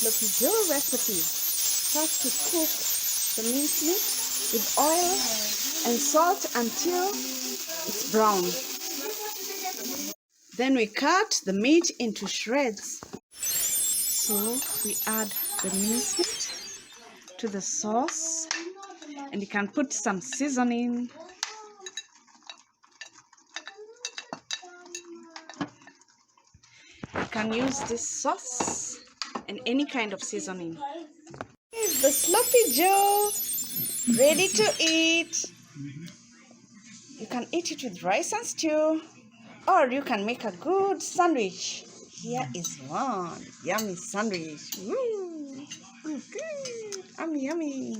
sloppy Joe recipe. Start to cook the mincemeat with oil and salt until it's brown. Then we cut the meat into shreds. So we add the mincemeat to the sauce, and you can put some seasoning. You can use this sauce and any kind of seasoning. Here's the sloppy Joe, ready to eat. You can eat it with rice and stew, or you can make a good sandwich. Here is one yummy sandwich. Good. Yummy, yummy.